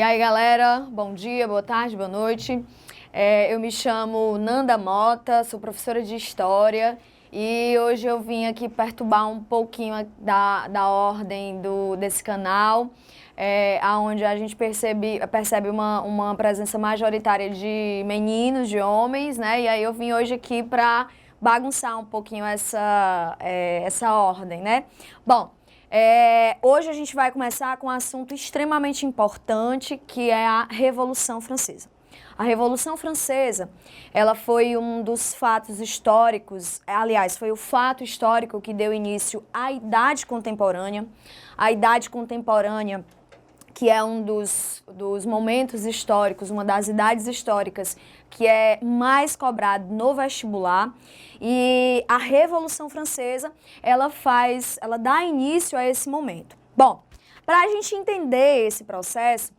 E aí, galera, bom dia, boa tarde, boa noite. Eu me chamo Nanda Mota, sou professora de História e hoje eu vim aqui perturbar um pouquinho da ordem desse canal, onde a gente percebe uma presença majoritária de meninos, de homens, né? E aí eu vim hoje aqui para bagunçar um pouquinho essa ordem, né? Bom, hoje a gente vai começar com um assunto extremamente importante, que é a Revolução Francesa. A Revolução Francesa, ela foi um dos fatos históricos, aliás, foi o fato histórico que deu início à Idade Contemporânea. A Idade Contemporânea, que é um dos momentos históricos, uma das idades históricas que é mais cobrado no vestibular. E a Revolução Francesa, ela dá início a esse momento. Bom, para a gente entender esse processo,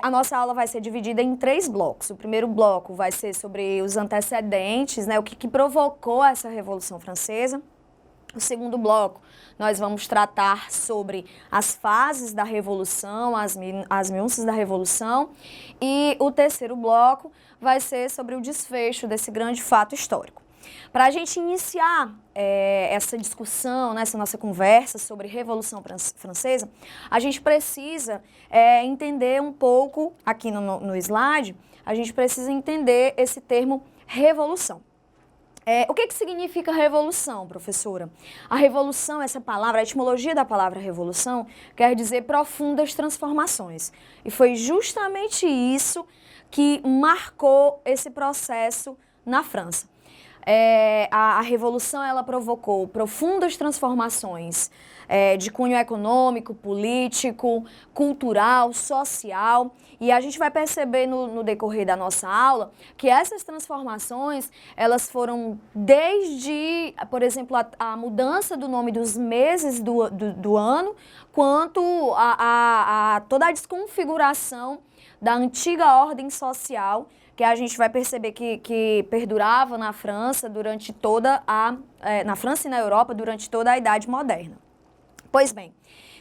a nossa aula vai ser dividida em 3 blocos. O primeiro bloco vai ser sobre os antecedentes, né, o que provocou essa Revolução Francesa. O segundo bloco, nós vamos tratar sobre as fases da Revolução, as nuances da Revolução. E o terceiro bloco vai ser sobre o desfecho desse grande fato histórico. Para a gente iniciar essa discussão, né, essa nossa conversa sobre Revolução Francesa, a gente precisa entender um pouco, aqui no slide, a gente precisa entender esse termo revolução. O que significa revolução, professora? A revolução, essa palavra, a etimologia da palavra revolução, quer dizer profundas transformações. E foi justamente isso que marcou esse processo na França. A Revolução, ela provocou profundas transformações de cunho econômico, político, cultural, social, e a gente vai perceber no decorrer da nossa aula que essas transformações, elas foram desde, por exemplo, a mudança do nome dos meses do ano, quanto a toda a desconfiguração da antiga ordem social, que a gente vai perceber que perdurava na França durante na França e na Europa durante toda a Idade Moderna. Pois bem,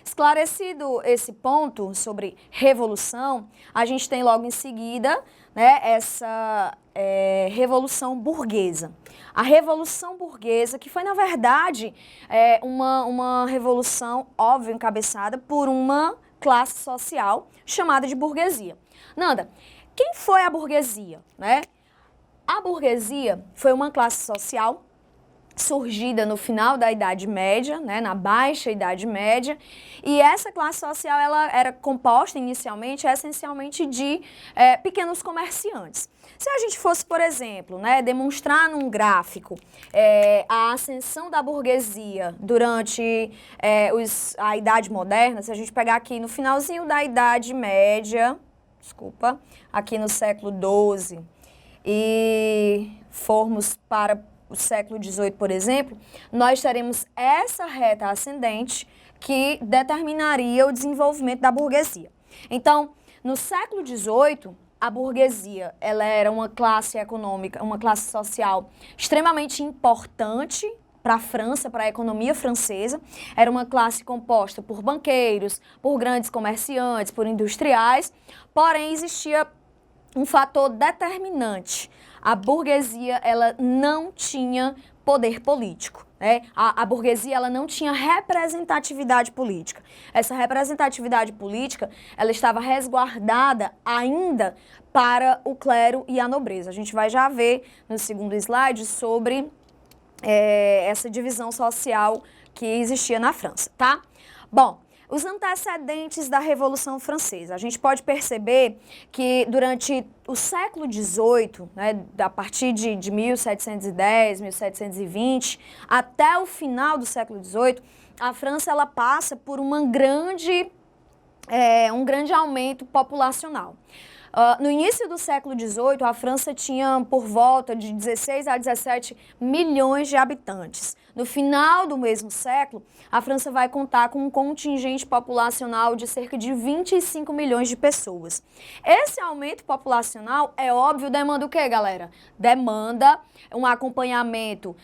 esclarecido esse ponto sobre revolução, a gente tem logo em seguida, né, essa Revolução Burguesa. A Revolução Burguesa, que foi, na verdade, uma revolução, óbvio, encabeçada por uma classe social chamada de burguesia. Nanda, quem foi a burguesia, né? A burguesia foi uma classe social surgida no final da Idade Média, né, na Baixa Idade Média, e essa classe social ela era composta inicialmente, essencialmente, de pequenos comerciantes. Se a gente fosse, por exemplo, né, demonstrar num gráfico a ascensão da burguesia durante a Idade Moderna, se a gente pegar aqui no finalzinho da Idade Média, aqui no século XII, e formos para o século XVIII, por exemplo, nós teremos essa reta ascendente que determinaria o desenvolvimento da burguesia. Então, no século XVIII, a burguesia ela era uma classe econômica, uma classe social extremamente importante para a França, para a economia francesa. Era uma classe composta por banqueiros, por grandes comerciantes, por industriais, porém existia um fator determinante. A burguesia ela não tinha poder político, né? A burguesia ela não tinha representatividade política. Essa representatividade política ela estava resguardada ainda para o clero e a nobreza. A gente vai já ver no segundo slide sobre essa divisão social que existia na França, tá? Bom, os antecedentes da Revolução Francesa. A gente pode perceber que durante o século XVIII, né, a partir de 1710, 1720, até o final do século XVIII, a França ela passa por um grande aumento populacional. No início do século XVIII, a França tinha por volta de 16 a 17 milhões de habitantes. No final do mesmo século, a França vai contar com um contingente populacional de cerca de 25 milhões de pessoas. Esse aumento populacional, é óbvio, demanda o quê, galera? Demanda um acompanhamento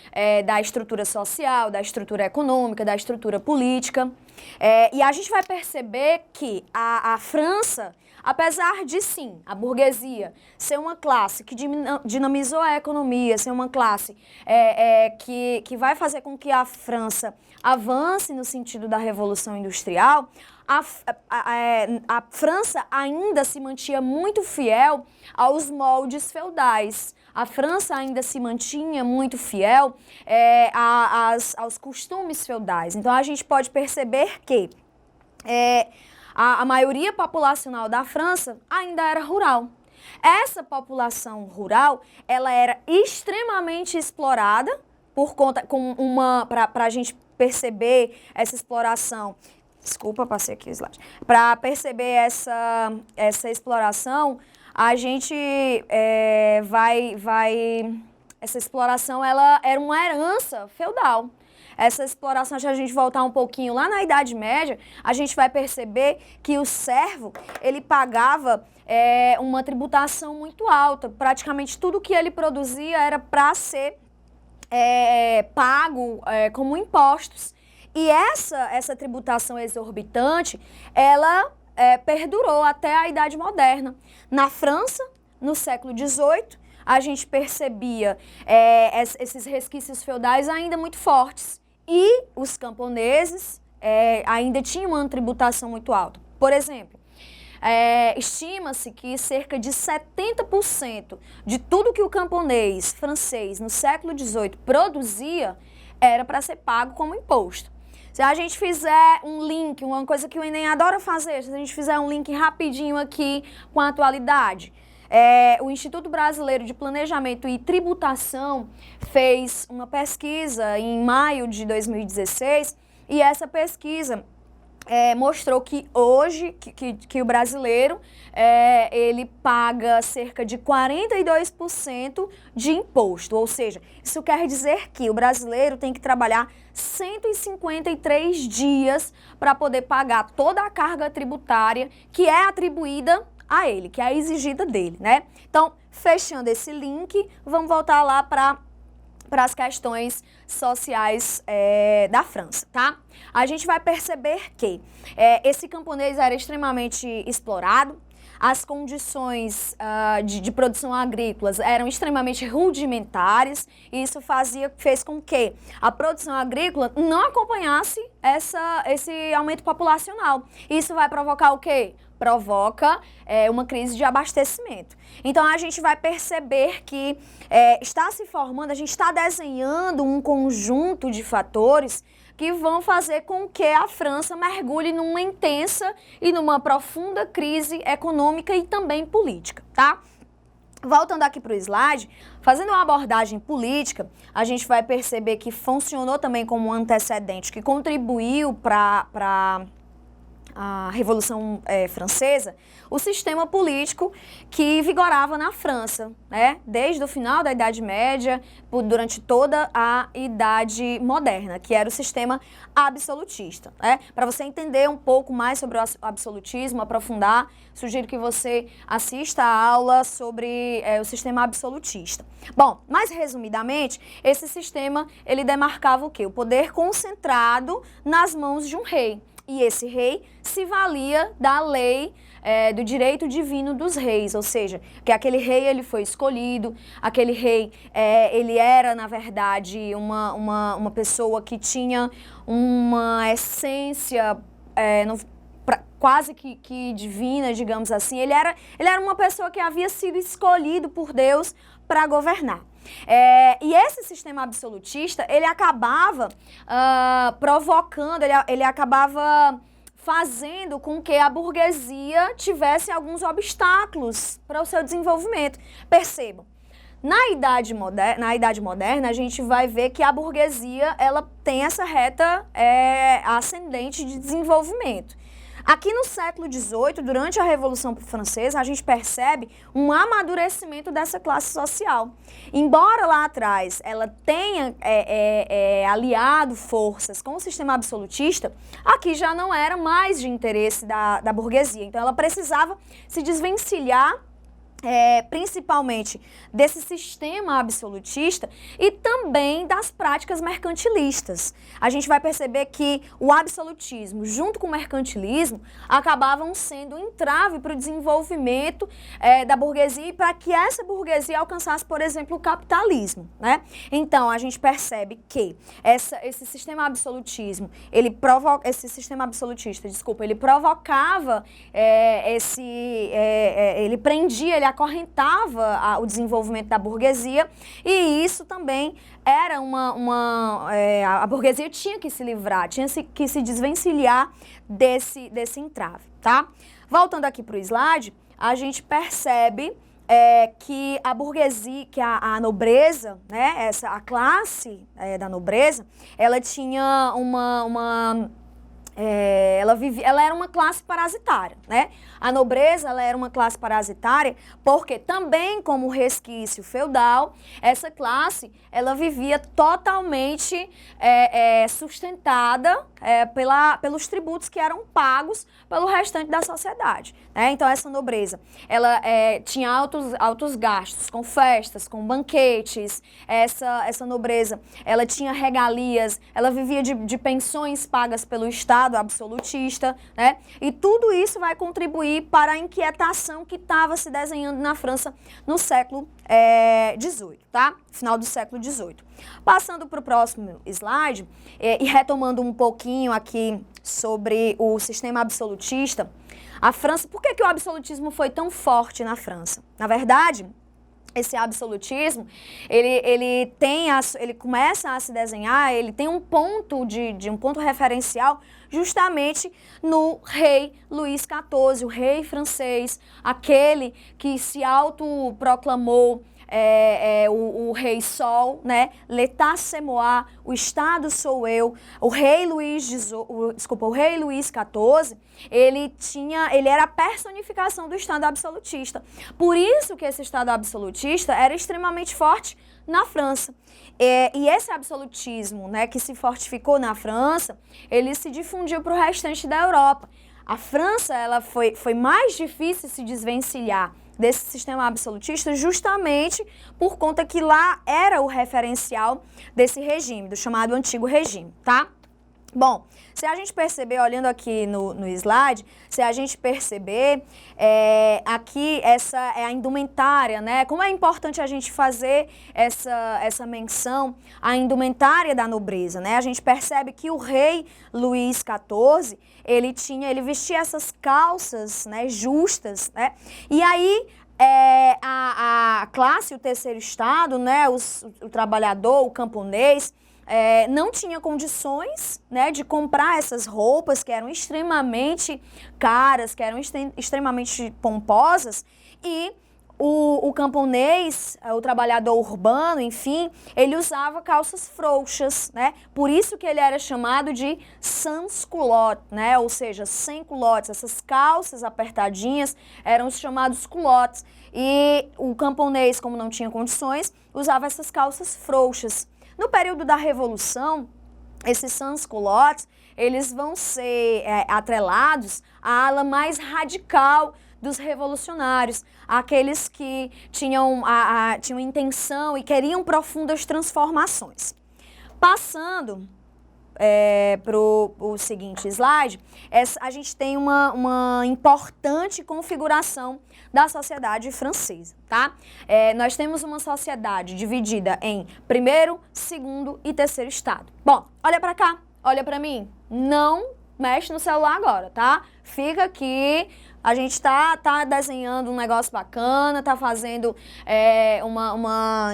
da estrutura social, da estrutura econômica, da estrutura política. E a gente vai perceber que a França, apesar de, sim, a burguesia ser uma classe que dinamizou a economia, ser uma classe que vai fazer com que a França avance no sentido da Revolução Industrial, a França ainda se mantinha muito fiel aos moldes feudais. A França ainda se mantinha muito fiel aos costumes feudais. Então, a gente pode perceber que a maioria populacional da França ainda era rural. Essa população rural, ela era extremamente explorada por conta, para a gente perceber essa exploração. Desculpa, passei aqui o slide. Para perceber essa exploração, a gente essa exploração, ela era uma herança feudal. Essa exploração, se a gente voltar um pouquinho lá na Idade Média, a gente vai perceber que o servo, ele pagava uma tributação muito alta. Praticamente tudo que ele produzia era para ser pago como impostos. E essa tributação exorbitante, ela perdurou até a Idade Moderna. Na França, no século XVIII, a gente percebia esses resquícios feudais ainda muito fortes. E os camponeses ainda tinham uma tributação muito alta. Por exemplo, estima-se que cerca de 70% de tudo que o camponês francês no século XVIII produzia era para ser pago como imposto. Se a gente fizer um link, uma coisa que o Enem adora fazer, se a gente fizer um link rapidinho aqui com a atualidade, o Instituto Brasileiro de Planejamento e Tributação fez uma pesquisa em maio de 2016 e essa pesquisa mostrou que hoje que o brasileiro ele paga cerca de 42% de imposto, ou seja, isso quer dizer que o brasileiro tem que trabalhar 153 dias para poder pagar toda a carga tributária que é atribuída a ele, que é exigida dele, né? Então, fechando esse link, vamos voltar lá para as questões sociais da França, tá? A gente vai perceber que esse camponês era extremamente explorado, as condições de produção agrícolas eram extremamente rudimentares e isso fez com que a produção agrícola não acompanhasse esse aumento populacional. Isso vai provocar o quê? Provoca uma crise de abastecimento. Então, a gente vai perceber que está se formando, a gente está desenhando um conjunto de fatores que vão fazer com que a França mergulhe numa intensa e numa profunda crise econômica e também política, tá? Voltando aqui para o slide, fazendo uma abordagem política, a gente vai perceber que funcionou também como um antecedente que contribuiu para a Revolução Francesa, o sistema político que vigorava na França, né? Desde o final da Idade Média, durante toda a Idade Moderna, que era o sistema absolutista, né? Para você entender um pouco mais sobre o absolutismo, aprofundar, sugiro que você assista a aula sobre o sistema absolutista. Bom, mais resumidamente, esse sistema, ele demarcava o quê? O poder concentrado nas mãos de um rei. E esse rei se valia da lei, do direito divino dos reis, ou seja, que aquele rei ele foi escolhido, aquele rei ele era, na verdade, uma pessoa que tinha uma essência quase que divina, digamos assim. Ele era uma pessoa que havia sido escolhido por Deus para governar. E esse sistema absolutista, ele acabava provocando, ele acabava fazendo com que a burguesia tivesse alguns obstáculos para o seu desenvolvimento. Percebam, na Idade Moderna, a gente vai ver que a burguesia ela tem essa reta ascendente de desenvolvimento. Aqui no século XVIII, durante a Revolução Francesa, a gente percebe um amadurecimento dessa classe social. Embora lá atrás ela tenha aliado forças com o sistema absolutista, aqui já não era mais de interesse da burguesia. Então ela precisava se desvencilhar principalmente desse sistema absolutista e também das práticas mercantilistas. A gente vai perceber que o absolutismo, junto com o mercantilismo, acabavam sendo um entrave para o desenvolvimento da burguesia e para que essa burguesia alcançasse, por exemplo, o capitalismo, né? Então, a gente percebe que esse sistema absolutista, ele provocava ele prendia, ele acorrentava o desenvolvimento da burguesia e isso também era a burguesia tinha que se livrar, tinha que se desvencilhar desse entrave, tá? Voltando aqui para o slide, a gente percebe que a burguesia, que a nobreza, né, a classe da nobreza, ela tinha ela era uma classe parasitária, né? A nobreza, ela era uma classe parasitária porque também como resquício feudal, essa classe, ela vivia totalmente sustentada pelos tributos que eram pagos pelo restante da sociedade, né? Então essa nobreza, ela tinha altos gastos com festas, com banquetes, essa nobreza, ela tinha regalias, ela vivia de pensões pagas pelo Estado absolutista, né? E tudo isso vai contribuir para a inquietação que estava se desenhando na França no século XVIII, tá? Final do século XVIII. Passando para o próximo slide e retomando um pouquinho aqui sobre o sistema absolutista, a França, por que o absolutismo foi tão forte na França? Na verdade, esse absolutismo, ele começa a se desenhar, ele tem um ponto um ponto referencial justamente no rei Luís XIV, o rei francês, aquele que se autoproclamou o rei Sol, né? L'État c'est moi, o Estado sou eu. O rei Luís XIV, ele era a personificação do Estado absolutista. Por isso que esse Estado absolutista era extremamente forte na França. E esse absolutismo, né, que se fortificou na França, ele se difundiu para o restante da Europa. A França, ela foi mais difícil se desvencilhar desse sistema absolutista justamente por conta que lá era o referencial desse regime, do chamado Antigo Regime, tá? Bom, se a gente perceber, olhando aqui no slide, se a gente perceber, aqui essa é a indumentária, né? Como é importante a gente fazer essa menção à indumentária da nobreza, né? A gente percebe que o rei Luís XIV, ele vestia essas calças, né, justas, né? E aí, a classe, o terceiro estado, né, o trabalhador, o camponês, não tinha condições, né, de comprar essas roupas que eram extremamente caras, que eram extremamente pomposas, e o camponês, o trabalhador urbano, enfim, ele usava calças frouxas, né? Por isso que ele era chamado de sans-culotte, né? Ou seja, sem culottes. Essas calças apertadinhas eram os chamados culottes. E o camponês, como não tinha condições, usava essas calças frouxas. No período da Revolução, esses sans-culottes, eles vão ser atrelados à ala mais radical dos revolucionários, aqueles que tinham intenção e queriam profundas transformações. Passando para o seguinte slide, a gente tem uma importante configuração da sociedade francesa, tá? Nós temos uma sociedade dividida em primeiro, segundo e terceiro estado. Bom, olha para cá, olha para mim, não mexe no celular agora, tá? Fica aqui, a gente tá desenhando um negócio bacana, tá fazendo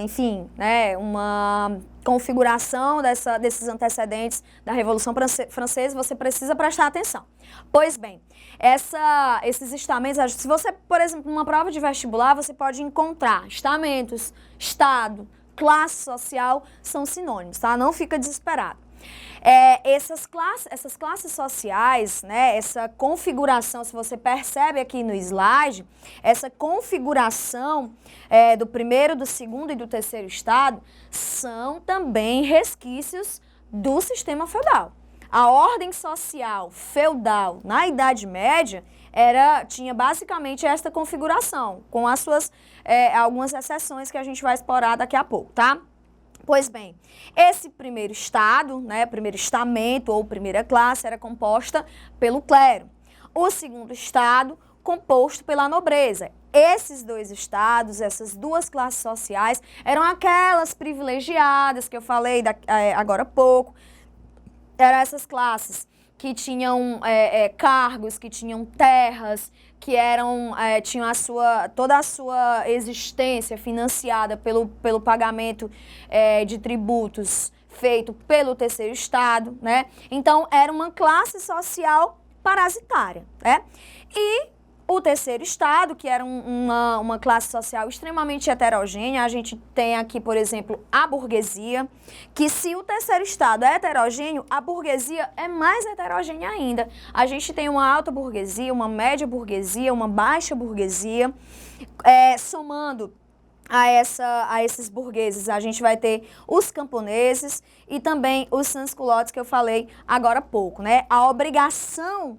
enfim, né, uma configuração desses antecedentes da Revolução Francesa, você precisa prestar atenção. Pois bem, esses estamentos, se você, por exemplo, numa prova de vestibular, você pode encontrar estamentos, estado, classe social, são sinônimos, tá? Não fica desesperado. Essas classes sociais, né, essa configuração, se você percebe aqui no slide, essa configuração do primeiro, do segundo e do terceiro estado são também resquícios do sistema feudal. A ordem social feudal na Idade Média, tinha basicamente esta configuração, com as suas algumas exceções que a gente vai explorar daqui a pouco, tá? Pois bem, esse primeiro estado, né, primeiro estamento ou primeira classe era composta pelo clero. O segundo estado, composto pela nobreza. Esses dois estados, essas duas classes sociais, eram aquelas privilegiadas que eu falei agora há pouco. Eram essas classes que tinham cargos, que tinham terras, que tinham toda a sua existência financiada pelo pagamento de tributos feito pelo terceiro estado, né? Então, era uma classe social parasitária, né? E o terceiro estado, que era uma classe social extremamente heterogênea, a gente tem aqui, por exemplo, a burguesia, que se o terceiro estado é heterogêneo, a burguesia é mais heterogênea ainda. A gente tem uma alta burguesia, uma média burguesia, uma baixa burguesia, somando a esses burgueses, a gente vai ter os camponeses e também os sans-culottes que eu falei agora há pouco, né? A obrigação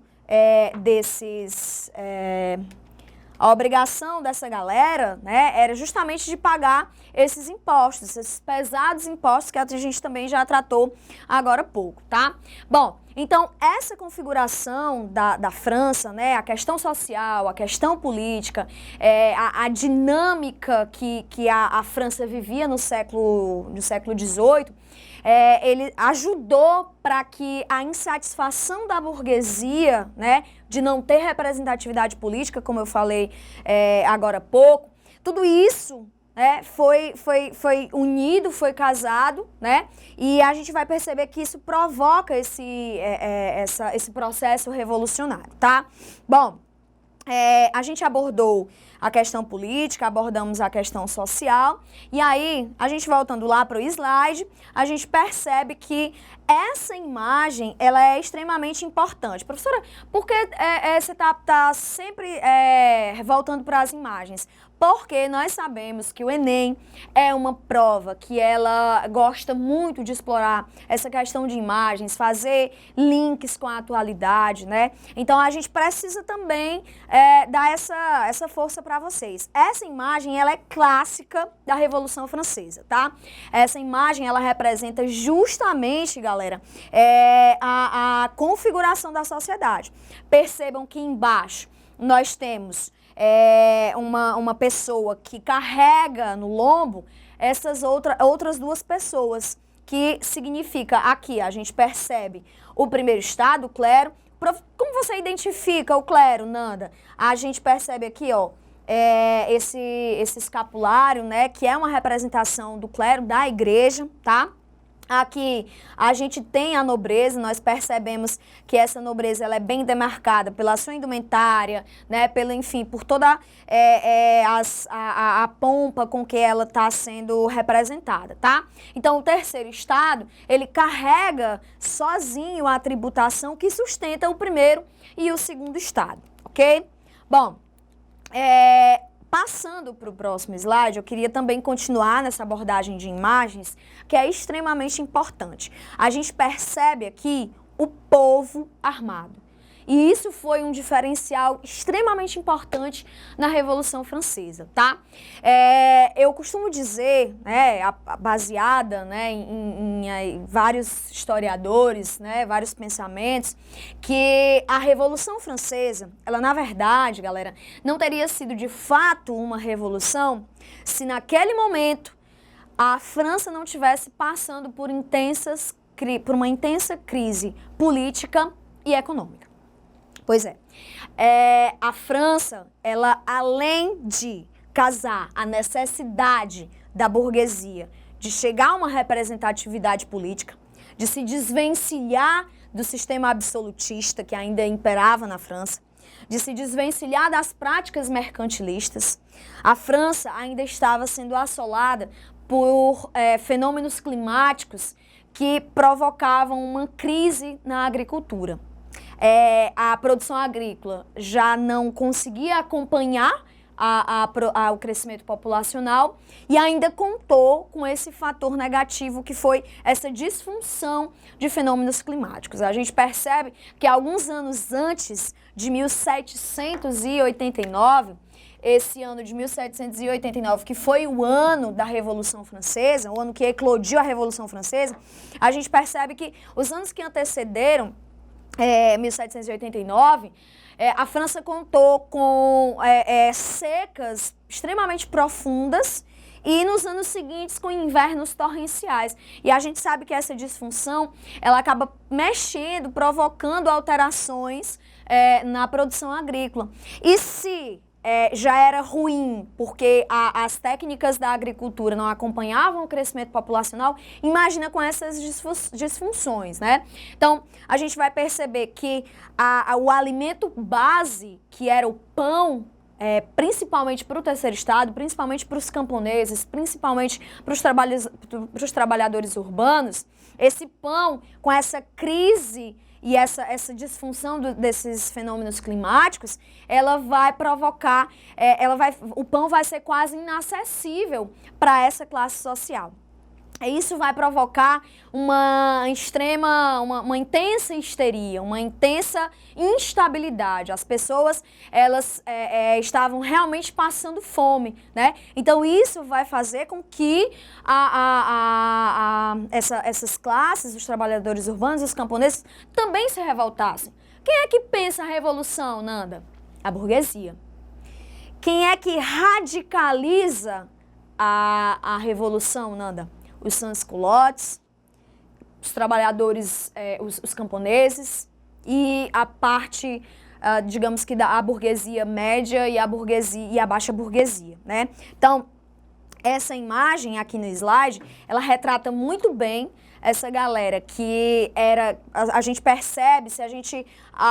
a obrigação dessa galera, né, era justamente de pagar esses impostos, esses pesados impostos que a gente também já tratou agora há pouco, tá? Bom, então essa configuração da França, né, a questão social, a questão política, a dinâmica que a França vivia no século XVIII, ele ajudou para que a insatisfação da burguesia, né, de não ter representatividade política, como eu falei agora há pouco, tudo isso foi unido, foi casado, né, e a gente vai perceber que isso provoca esse processo revolucionário, tá? Bom, a gente abordou a questão política, abordamos a questão social, e aí, a gente voltando lá para o slide, a gente percebe que essa imagem, ela é extremamente importante. Professora, por que você tá sempre voltando para as imagens? Porque nós sabemos que o Enem é uma prova que ela gosta muito de explorar essa questão de imagens, fazer links com a atualidade, né? Então, a gente precisa também dar essa força para vocês. Essa imagem, ela é clássica da Revolução Francesa, tá? Essa imagem, ela representa justamente, galera, a configuração da sociedade. Percebam que embaixo nós temos uma pessoa que carrega no lombo essas outras duas pessoas, que significa aqui, a gente percebe o primeiro estado, o clero. Como você identifica o clero, Nanda? A gente percebe aqui, ó, esse escapulário, né, que é uma representação do clero, da igreja, tá? Aqui a gente tem a nobreza, nós percebemos que essa nobreza ela é bem demarcada pela sua indumentária, né, enfim, por toda a pompa com que ela está sendo representada, tá? Então, o terceiro estado, ele carrega sozinho a tributação que sustenta o primeiro e o segundo estado, ok? Bom, passando para o próximo slide, eu queria também continuar nessa abordagem de imagens, que é extremamente importante. A gente percebe aqui o povo armado. E isso foi um diferencial extremamente importante na Revolução Francesa, tá? Eu costumo dizer, né, baseada, né, em vários historiadores, né, vários pensamentos, que a Revolução Francesa, ela na verdade, galera, não teria sido de fato uma revolução se naquele momento a França não tivesse passando por uma intensa crise política e econômica. Pois a França, ela além de casar a necessidade da burguesia de chegar a uma representatividade política, de se desvencilhar do sistema absolutista que ainda imperava na França, de se desvencilhar das práticas mercantilistas, a França ainda estava sendo assolada por fenômenos climáticos que provocavam uma crise na agricultura. A produção agrícola já não conseguia acompanhar ao crescimento populacional e ainda contou com esse fator negativo que foi essa disfunção de fenômenos climáticos. A gente percebe que alguns anos antes de 1789, esse ano de 1789, que foi o ano da Revolução Francesa, o ano que eclodiu a Revolução Francesa, a gente percebe que os anos que antecederam 1789, a França contou com secas extremamente profundas e nos anos seguintes com invernos torrenciais. E a gente sabe que essa disfunção, ela acaba mexendo, provocando alterações na produção agrícola. E se já era ruim, porque as técnicas da agricultura não acompanhavam o crescimento populacional, imagina com essas disfunções, né? Então, a gente vai perceber que o alimento base, que era o pão, principalmente para o terceiro estado, principalmente para os camponeses, principalmente para os trabalhadores urbanos, esse pão, com essa crise e essa disfunção desses fenômenos climáticos, ela vai provocar, o pão vai ser quase inacessível para essa classe social. Isso vai provocar uma intensa histeria, uma intensa instabilidade. As pessoas, elas estavam realmente passando fome, né? Então, isso vai fazer com que essas classes, os trabalhadores urbanos, os camponeses, também se revoltassem. Quem é que pensa a revolução, Nanda? A burguesia. Quem é que radicaliza a revolução, Nanda? Os sans-culottes, os trabalhadores, os camponeses e a parte, digamos que a burguesia média e a baixa burguesia, né? Então, essa imagem aqui no slide, ela retrata muito bem essa galera que a gente percebe, se a gente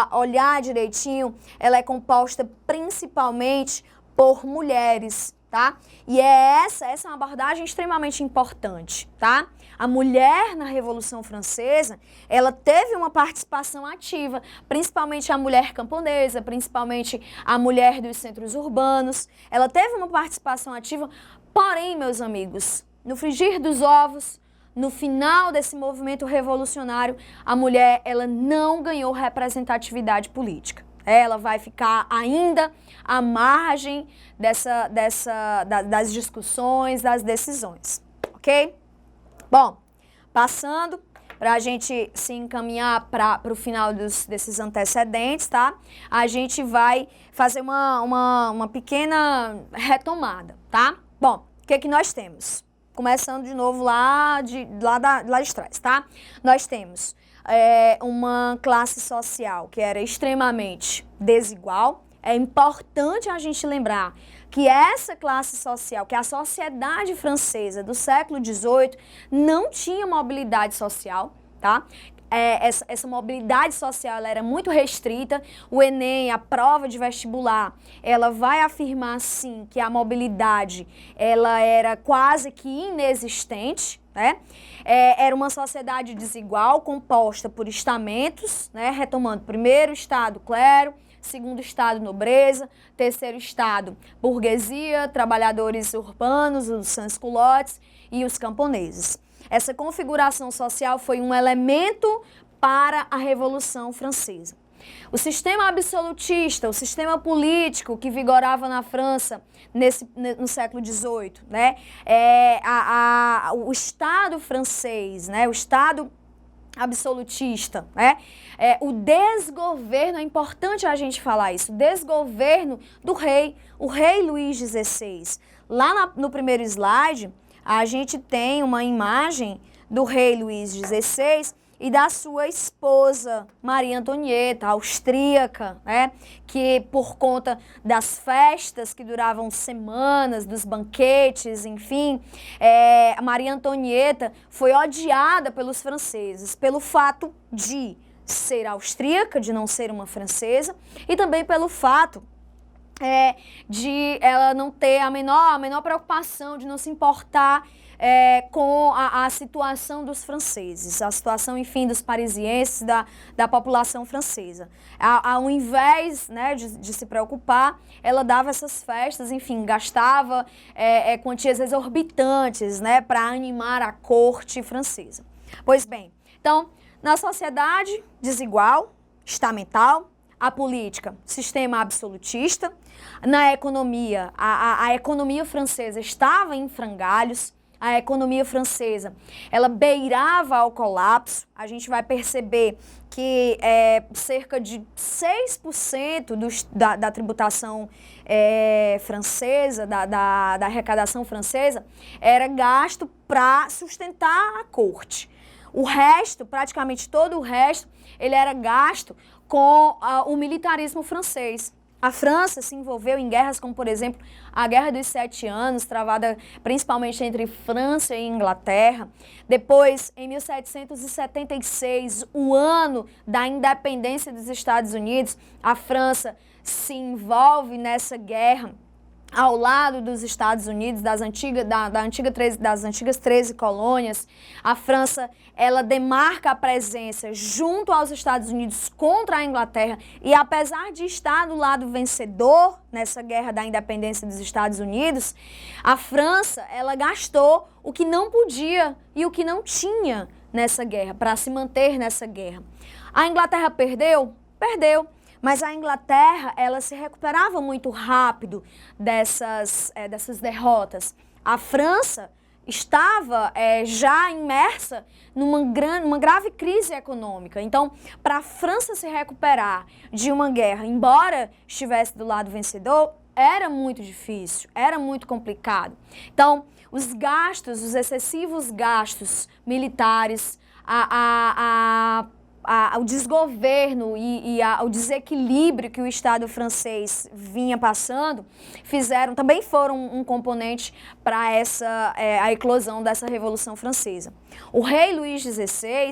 olhar direitinho, ela é composta principalmente por mulheres, tá? E essa é uma abordagem extremamente importante, tá? A mulher na Revolução Francesa, ela teve uma participação ativa, principalmente a mulher camponesa, principalmente a mulher dos centros urbanos. Ela teve uma participação ativa, porém, meus amigos, no frigir dos ovos, no final desse movimento revolucionário, a mulher, ela não ganhou representatividade política. Ela vai ficar ainda à margem das discussões, das decisões, ok? Bom, passando para a gente se encaminhar para o final desses antecedentes, tá? A gente vai fazer uma pequena retomada, tá? Bom, o que nós temos? Começando de novo lá de trás, tá? Nós temos uma classe social que era extremamente desigual. É importante a gente lembrar que essa classe social, que a sociedade francesa do século XVIII não tinha mobilidade social, tá? Essa mobilidade social ela era muito restrita. O Enem, a prova de vestibular, ela vai afirmar sim que a mobilidade ela era quase que inexistente, né? Era uma sociedade desigual composta por estamentos, né? Retomando, primeiro estado, clero, segundo estado, nobreza, terceiro estado, burguesia, trabalhadores urbanos, os sans-culottes e os camponeses. Essa configuração social foi um elemento para a Revolução Francesa. O sistema absolutista, o sistema político que vigorava na França no século XVIII, né? O Estado francês, né? O Estado absolutista, né? O desgoverno, é importante a gente falar isso, o desgoverno do rei, o rei Luís XVI. Lá no primeiro slide, a gente tem uma imagem do rei Luís XVI e da sua esposa, Maria Antonieta, austríaca, né? Que por conta das festas que duravam semanas, dos banquetes, enfim, a Maria Antonieta foi odiada pelos franceses pelo fato de ser austríaca, de não ser uma francesa, e também pelo fato de ela não ter a menor preocupação, de não se importar com a situação dos franceses, a situação, enfim, dos parisienses, da população francesa. Ao invés, né, de se preocupar, ela dava essas festas, enfim, gastava quantias exorbitantes, né, para animar a corte francesa. Pois bem, então, na sociedade desigual, estamental, a política, sistema absolutista. Na economia, a economia francesa estava em frangalhos. A economia francesa, ela beirava ao colapso. A gente vai perceber que cerca de 6% da tributação francesa, da arrecadação francesa, era gasto para sustentar a corte. O resto, praticamente todo o resto, ele era gasto com o militarismo francês. A França se envolveu em guerras como, por exemplo, a Guerra dos 7 Anos, travada principalmente entre França e Inglaterra. Depois, em 1776, o ano da independência dos Estados Unidos, a França se envolve nessa guerra ao lado dos Estados Unidos, das antigas 13 colônias. A França, ela demarca a presença junto aos Estados Unidos contra a Inglaterra e, apesar de estar do lado vencedor nessa guerra da independência dos Estados Unidos, a França, ela gastou o que não podia e o que não tinha nessa guerra, para se manter nessa guerra. A Inglaterra perdeu? Perdeu. Mas a Inglaterra, ela se recuperava muito rápido dessas derrotas. A França estava já imersa numa grave crise econômica. Então, para a França se recuperar de uma guerra, embora estivesse do lado vencedor, era muito difícil, era muito complicado. Então, os gastos, os excessivos gastos militares, o desgoverno e o desequilíbrio que o Estado francês vinha passando, também foram um componente para a eclosão dessa Revolução Francesa. O rei Luís XVI,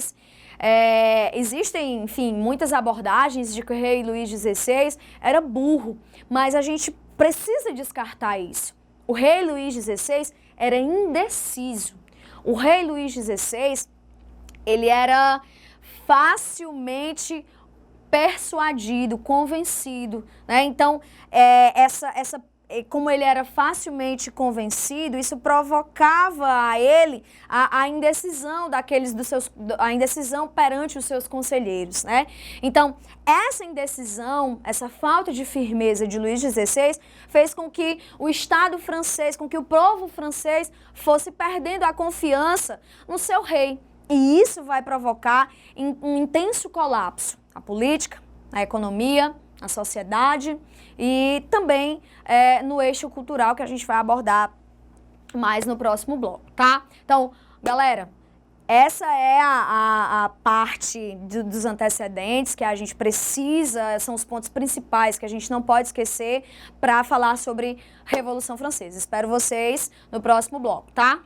existem, enfim, muitas abordagens de que o rei Luís XVI era burro, mas a gente precisa descartar isso. O rei Luís XVI era indeciso. O rei Luís XVI, ele era facilmente persuadido, convencido, né? Então, como ele era facilmente convencido, isso provocava a ele a indecisão a indecisão perante os seus conselheiros, né? Então, essa indecisão, essa falta de firmeza de Luís XVI fez com que o Estado francês, com que o povo francês fosse perdendo a confiança no seu rei. E isso vai provocar um intenso colapso na política, na economia, na sociedade e também no eixo cultural, que a gente vai abordar mais no próximo bloco, tá? Então, galera, essa é a parte dos antecedentes que a gente precisa, são os pontos principais que a gente não pode esquecer para falar sobre Revolução Francesa. Espero vocês no próximo bloco, tá?